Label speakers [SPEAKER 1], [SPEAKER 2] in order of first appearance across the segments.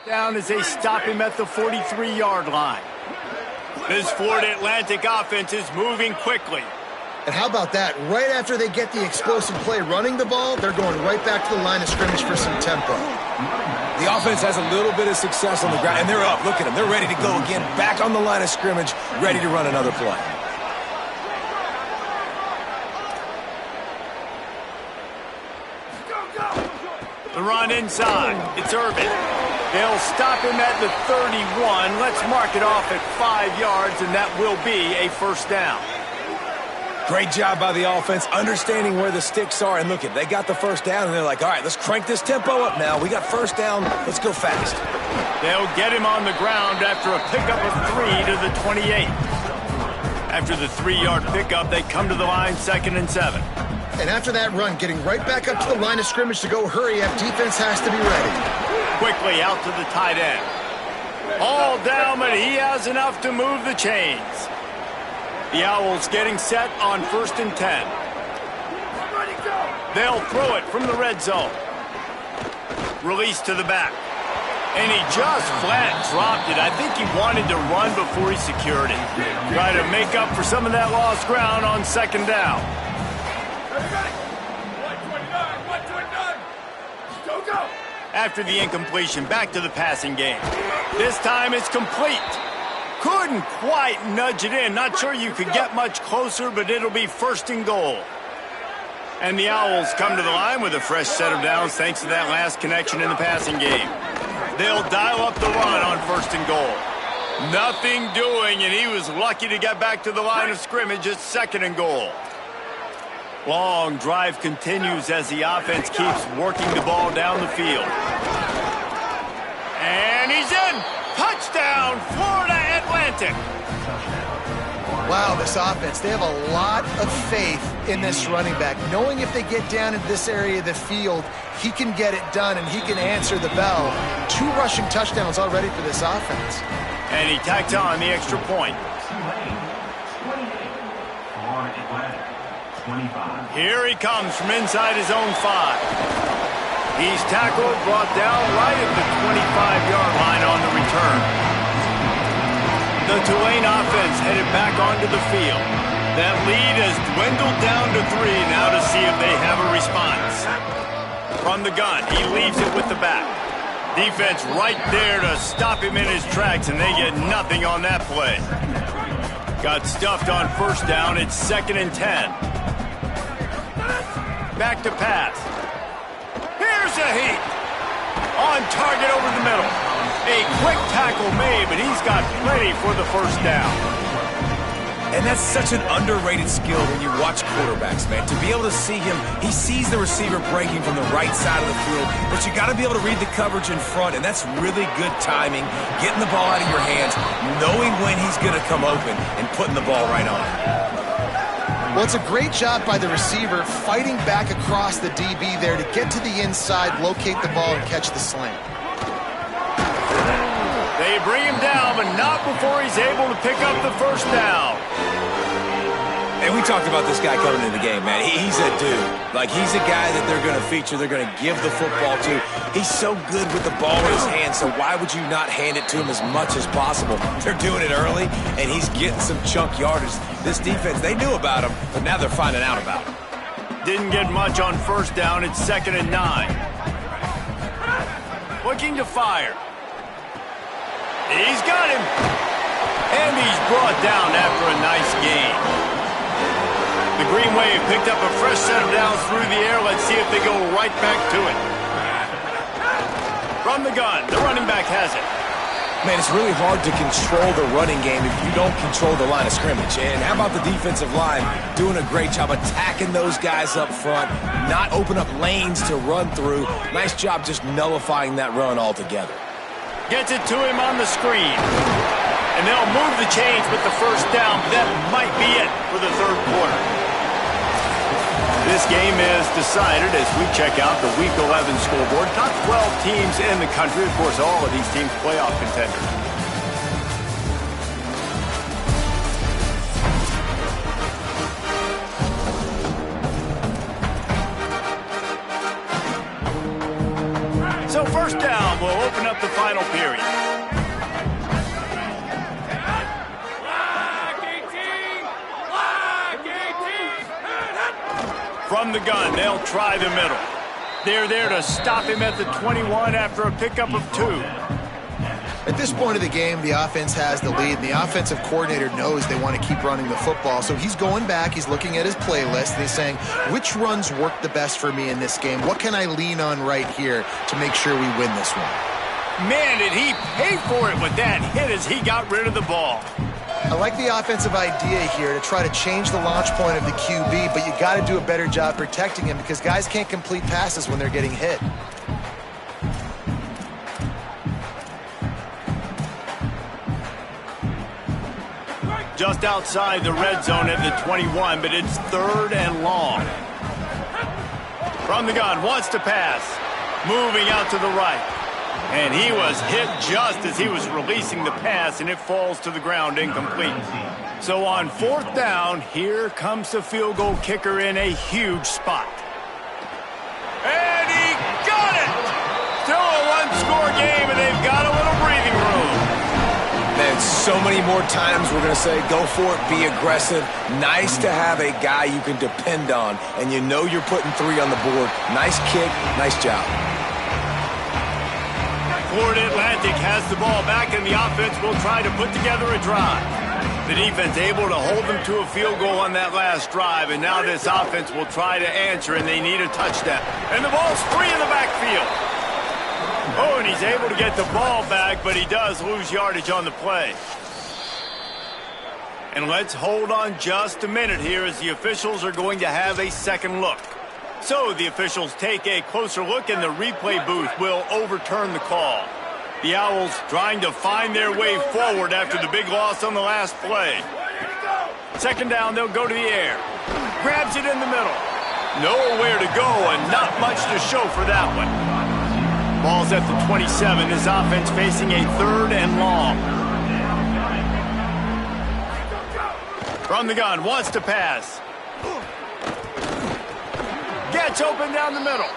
[SPEAKER 1] Down as they stop him at the 43-yard line. This Florida Atlantic offense is moving quickly.
[SPEAKER 2] And how about that? Right after they get the explosive play running the ball, they're going right back to the line of scrimmage for some tempo.
[SPEAKER 3] The offense has a little bit of success on the ground, and they're up. Look at them. They're ready to go again, back on the line of scrimmage, ready to run another play.
[SPEAKER 1] The run inside. It's Irvin. They'll stop him at the 31. Let's mark it off at 5 yards, and that will be a first down.
[SPEAKER 3] Great job by the offense, understanding where the sticks are. And look, they got the first down, and they're like, all right, let's crank this tempo up now. We got first down. Let's go fast.
[SPEAKER 1] They'll get him on the ground after a pickup of 3 to the 28. After the 3-yard pickup, they come to the line 2nd and 7.
[SPEAKER 2] And after that run, getting right back up to the line of scrimmage to go hurry up, defense has to be ready.
[SPEAKER 1] Quickly out to the tight end. All down, but he has enough to move the chains. The Owls getting set on 1st and 10. They'll throw it from the red zone. Release to the back. And he just flat dropped it. I think he wanted to run before he secured it. Try to make up for some of that lost ground on 2nd down. After the incompletion, back to the passing game. This time it's complete. Couldn't quite nudge it in. Not sure you could get much closer, but it'll be 1st and goal. And the Owls come to the line with a fresh set of downs thanks to that last connection in the passing game. They'll dial up the run on 1st and goal. Nothing doing, and he was lucky to get back to the line of scrimmage at 2nd and goal. Long drive continues as the offense keeps working the ball down the field. And he's in! Touchdown, Florida Atlantic!
[SPEAKER 2] Wow, this offense, they have a lot of faith in this running back. Knowing if they get down into this area of the field, he can get it done and he can answer the bell. 2 rushing touchdowns already for this offense.
[SPEAKER 1] And he tacked on the extra point. Here he comes from inside his own 5. He's tackled, brought down right at the 25-yard line on the return. The Tulane offense headed back onto the field. That lead has dwindled down to 3 now to see if they have a response. From the gun, he leaves it with the back. Defense right there to stop him in his tracks, and they get nothing on that play. Got stuffed on 1st down. It's 2nd and 10. Back to pass. Here's a heat. On target over the middle. A quick tackle made, but he's got plenty for the 1st down.
[SPEAKER 3] And that's such an underrated skill when you watch quarterbacks, man. To be able to see him, he sees the receiver breaking from the right side of the field, but you got to be able to read the coverage in front, and that's really good timing, getting the ball out of your hands, knowing when he's going to come open, and putting the ball right on him.
[SPEAKER 2] Well, it's a great job by the receiver fighting back across the DB there to get to the inside, locate the ball, and catch the slant.
[SPEAKER 1] They bring him down, but not before he's able to pick up the 1st down.
[SPEAKER 3] And we talked about this guy coming into the game, man. He's a dude. Like, he's a guy that they're going to feature, they're going to give the football to. He's so good with the ball in his hand, so why would you not hand it to him as much as possible? They're doing it early, and he's getting some chunk yardage. This defense, they knew about him, but now they're finding out about him.
[SPEAKER 1] Didn't get much on 1st down. It's 2nd and 9. Looking to fire. He's got him. And he's brought down after a nice gain. The Green Wave picked up a fresh set of downs through the air. Let's see if they go right back to it. From the gun, the running back has it.
[SPEAKER 3] Man, it's really hard to control the running game if you don't control the line of scrimmage. And how about the defensive line doing a great job attacking those guys up front, not open up lanes to run through. Nice job just nullifying that run altogether.
[SPEAKER 1] Gets it to him on the screen. And they'll move the chains with the 1st down. That might be it for the 3rd quarter. This game is decided as we check out the Week 11 scoreboard. Top 12 teams in the country. Of course, all of these teams playoff contenders. So first down will open up the final period. From the gun, they'll try the middle. They're there to stop him at the 21 after a pickup of 2.
[SPEAKER 2] At this point of the game, the offense has the lead, and the offensive coordinator knows they want to keep running the football. So he's going back, he's looking at his playlist, and he's saying, which runs work the best for me in this game? What can I lean on right here to make sure we win this one?
[SPEAKER 1] Man, did he pay for it with that hit as he got rid of the ball.
[SPEAKER 2] I like the offensive idea here to try to change the launch point of the QB, but you got to do a better job protecting him because guys can't complete passes when they're getting hit.
[SPEAKER 1] Just outside the red zone at the 21, but it's 3rd and long. From the gun, wants to pass. Moving out to the right. And he was hit just as he was releasing the pass, and it falls to the ground incomplete. So on 4th down, here comes the field goal kicker in a huge spot. And he got it! Still a one-score game, and they've got a little breathing room.
[SPEAKER 3] Man, so many more times we're going to say, go for it, be aggressive. Nice to have a guy you can depend on, and you know you're putting 3 on the board. Nice kick, nice job.
[SPEAKER 1] Florida Atlantic has the ball back, and the offense will try to put together a drive. The defense able to hold them to a field goal on that last drive, and now this offense will try to answer, and they need a touchdown. And the ball's free in the backfield. Oh, and he's able to get the ball back, but he does lose yardage on the play. And let's hold on just a minute here as the officials are going to have a second look. So the officials take a closer look, and the replay booth will overturn the call. The Owls trying to find their way forward after the big loss on the last play. Second down, they'll go to the air. Grabs it in the middle. Nowhere to go, and not much to show for that one. Ball's at the 27. This offense facing a 3rd and long. From the gun, wants to pass. Gets open down the middle.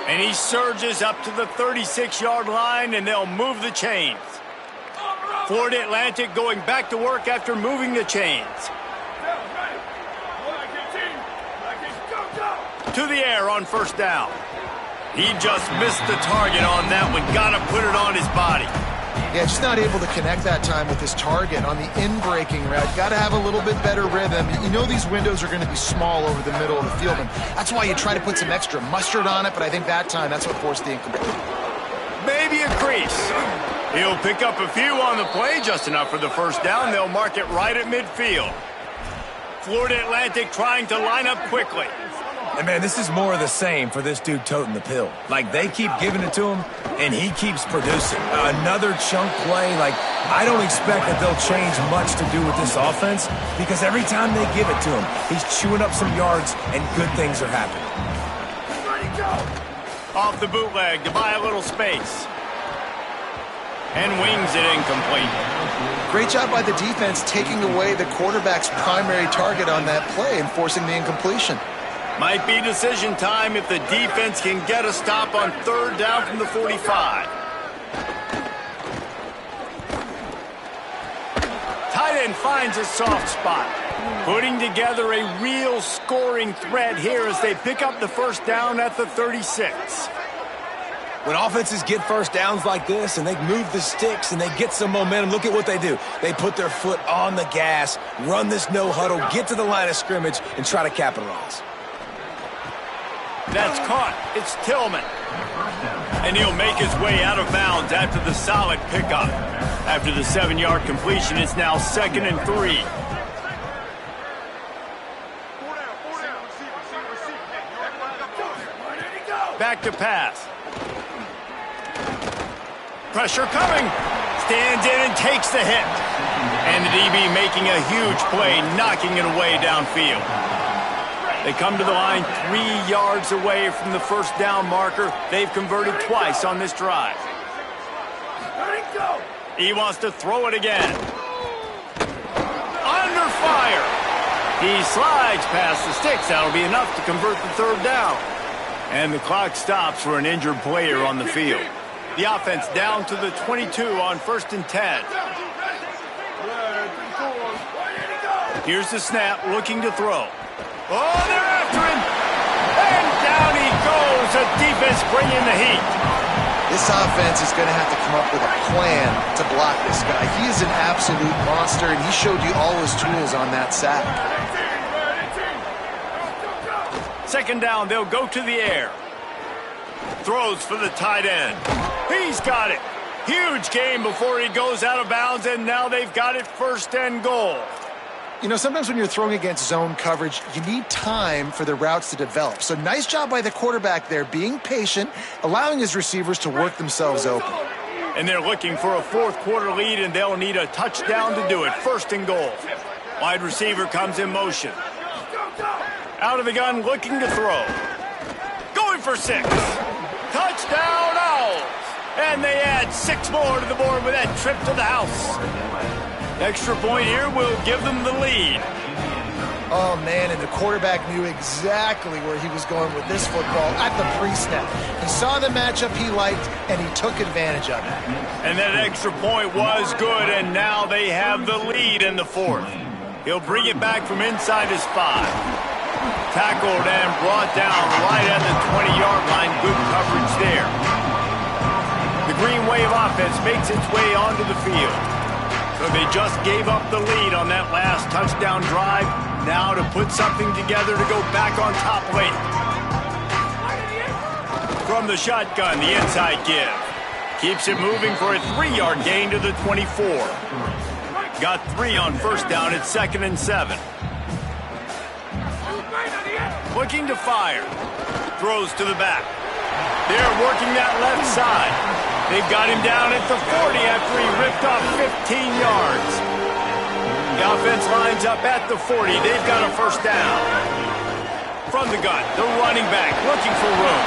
[SPEAKER 1] And he surges up to the 36-yard line, and they'll move the chains. Florida Atlantic going back to work after moving the chains. To the air on first down. He just missed the target on that one. Got to put it on his body.
[SPEAKER 2] Yeah, just not able to connect that time with his target on the in-breaking route. Got to have a little bit better rhythm. You know these windows are going to be small over the middle of the field, and that's why you try to put some extra mustard on it, but I think that time that's what forced the incomplete.
[SPEAKER 1] Maybe a crease. He'll pick up a few on the play, just enough for the first down. They'll mark it right at midfield. Florida Atlantic trying to line up quickly.
[SPEAKER 3] And, man, this is more of the same for this dude toting the pill. Like, they keep giving it to him, and he keeps producing. Another chunk play. Like, I don't expect that they'll change much to do with this offense because every time they give it to him, he's chewing up some yards, and good things are happening.
[SPEAKER 1] Off the bootleg to buy a little space. And wings it incomplete.
[SPEAKER 2] Great job by the defense taking away the quarterback's primary target on that play and forcing the incompletion.
[SPEAKER 1] Might be decision time if the defense can get a stop on 3rd down from the 45. Tight end finds a soft spot. Putting together a real scoring threat here as they pick up the first down at the 36.
[SPEAKER 3] When offenses get first downs like this and they move the sticks and they get some momentum, look at what they do. They put their foot on the gas, run this no huddle, get to the line of scrimmage, and try to capitalize.
[SPEAKER 1] That's caught. It's Tillman. And he'll make his way out of bounds after the solid pickup. After the 7-yard completion, it's now 2nd and 3. Back to pass. Pressure coming. Stands in and takes the hit. And the DB making a huge play, knocking it away downfield. They come to the line 3 yards away from the first down marker. They've converted twice on this drive. He wants to throw it again. Under fire. He slides past the sticks. That'll be enough to convert the 3rd down. And the clock stops for an injured player on the field. The offense down to the 22 on 1st and 10. Here's the snap, looking to throw. Oh, they're after him. And down he goes. The defense bringing the heat.
[SPEAKER 2] This offense is going to have to come up with a plan to block this guy. He is an absolute monster, and he showed you all his tools on that sack.
[SPEAKER 1] 2nd down, they'll go to the air. Throws for the tight end. He's got it. Huge gain before he goes out of bounds, and now they've got it 1st and goal.
[SPEAKER 2] You know, sometimes when you're throwing against zone coverage, you need time for the routes to develop. So nice job by the quarterback there, being patient, allowing his receivers to work themselves open.
[SPEAKER 1] And they're looking for a 4th quarter lead, and they'll need a touchdown to do it. 1st and goal. Wide receiver comes in motion. Out of the gun, looking to throw. Going for 6. Touchdown, Owls! And they add 6 more to the board with that trip to the house. Extra point here will give them the lead.
[SPEAKER 2] Oh, man, and the quarterback knew exactly where he was going with this football at the pre-snap. He saw the matchup he liked, and he took advantage of it.
[SPEAKER 1] And that extra point was good, and now they have the lead in the 4th. He'll bring it back from inside his 5. Tackled and brought down right at the 20-yard line. Good coverage there. The Green Wave offense makes its way onto the field. So they just gave up the lead on that last touchdown drive. Now to put something together to go back on top late. From the shotgun, the inside give. Keeps it moving for a 3-yard gain to the 24. Got 3 on 1st down at 2nd and 7. Looking to fire. Throws to the back. They're working that left side. They've got him down at the 40 after he ripped off 15 yards. The offense lines up at the 40. They've got a 1st down. From the gun, the running back looking for room.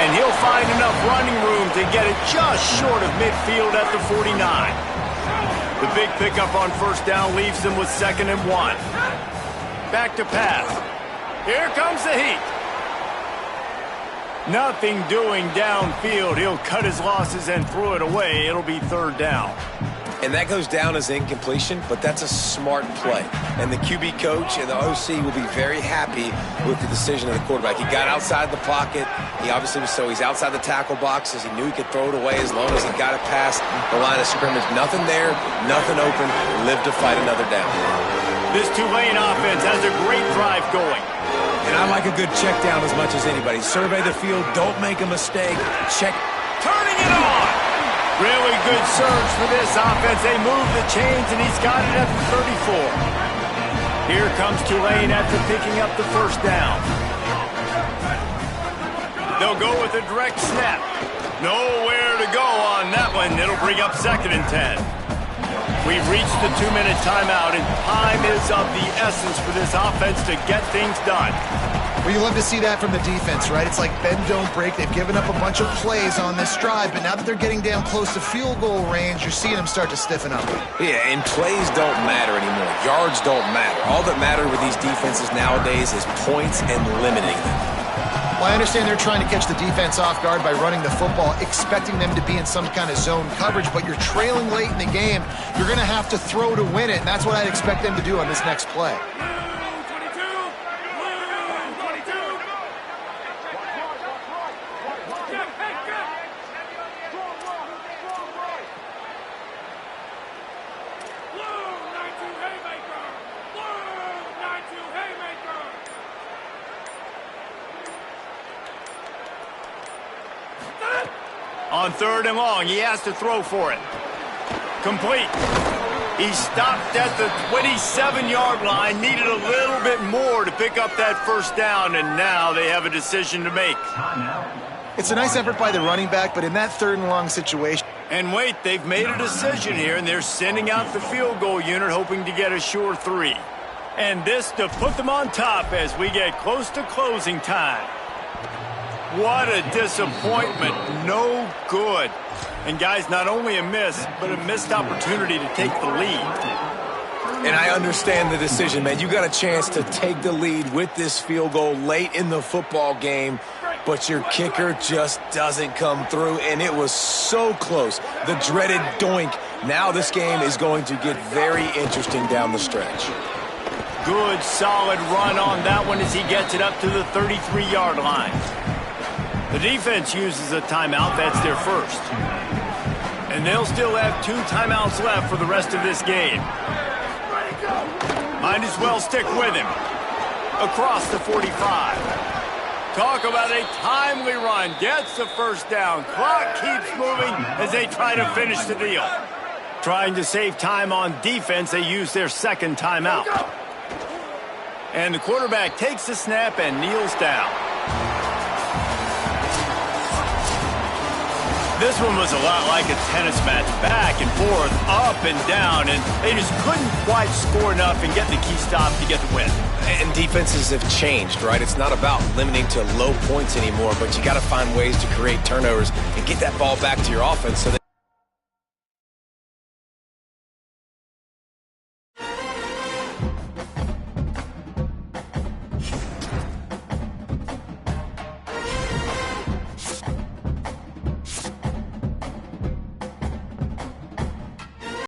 [SPEAKER 1] And he'll find enough running room to get it just short of midfield at the 49. The big pickup on 1st down leaves them with 2nd and 1. Back to pass. Here comes the heat. Nothing doing downfield. He'll cut his losses and throw it away. It'll be 3rd down.
[SPEAKER 3] And that goes down as incompletion, but that's a smart play. And the QB coach and the OC will be very happy with the decision of the quarterback. He got outside the pocket. He obviously was he's outside the tackle boxes. He knew he could throw it away as long as he got it past the line of scrimmage. Nothing there, nothing open. Live to fight another down.
[SPEAKER 1] This Tulane offense has a great drive going.
[SPEAKER 3] And I like a good check down as much as anybody. Survey the field, don't make a mistake. Check.
[SPEAKER 1] Turning it on. Really good surge for this offense. They move the chains, and he's got it at the 34. Here comes Tulane after picking up the 1st down. They'll go with a direct snap. Nowhere to go on that one. It'll bring up 2nd and 10. We've reached the 2-minute timeout, and time is of the essence for this offense to get things done.
[SPEAKER 2] Well, you love to see that from the defense, right? It's like bend, don't break. They've given up a bunch of plays on this drive, but now that they're getting down close to field goal range, you're seeing them start to stiffen up.
[SPEAKER 3] Yeah, and plays don't matter anymore. Yards don't matter. All that matters with these defenses nowadays is points and limiting them.
[SPEAKER 2] Well, I understand they're trying to catch the defense off guard by running the football, expecting them to be in some kind of zone coverage, but you're trailing late in the game. You're going to have to throw to win it, and that's what I'd expect them to do on this next play.
[SPEAKER 1] On 3rd and long, he has to throw for it. Complete. He stopped at the 27-yard line, needed a little bit more to pick up that 1st down, and now they have a decision to make.
[SPEAKER 2] It's a nice effort by the running back, but in that 3rd and long situation.
[SPEAKER 1] And wait, they've made a decision here, and they're sending out the field goal unit, hoping to get a sure 3. And this to put them on top as we get close to closing time. What a disappointment. No good. And, guys, not only a miss, but a missed opportunity to take the lead.
[SPEAKER 3] And I understand the decision, man. You got a chance to take the lead with this field goal late in the football game. but your kicker just doesn't come through, and it was so close. The dreaded doink. Now this game is going to get very interesting down the stretch.
[SPEAKER 1] Good, solid run on that one as he gets it up to the 33-yard line. The defense uses a timeout. That's their first. And they'll still have 2 timeouts left for the rest of this game. Might as well stick with him. Across the 45. Talk about a timely run. Gets the first down. Clock keeps moving as they try to finish the deal. Trying to save time on defense, they use their second timeout. And the quarterback takes the snap and kneels down. This one was a lot like a tennis match, back and forth, up and down, and they just couldn't quite score enough and get the key stop to get the win.
[SPEAKER 3] And defenses have changed, right? It's not about limiting to low points anymore, but you got to find ways to create turnovers and get that ball back to your offense so that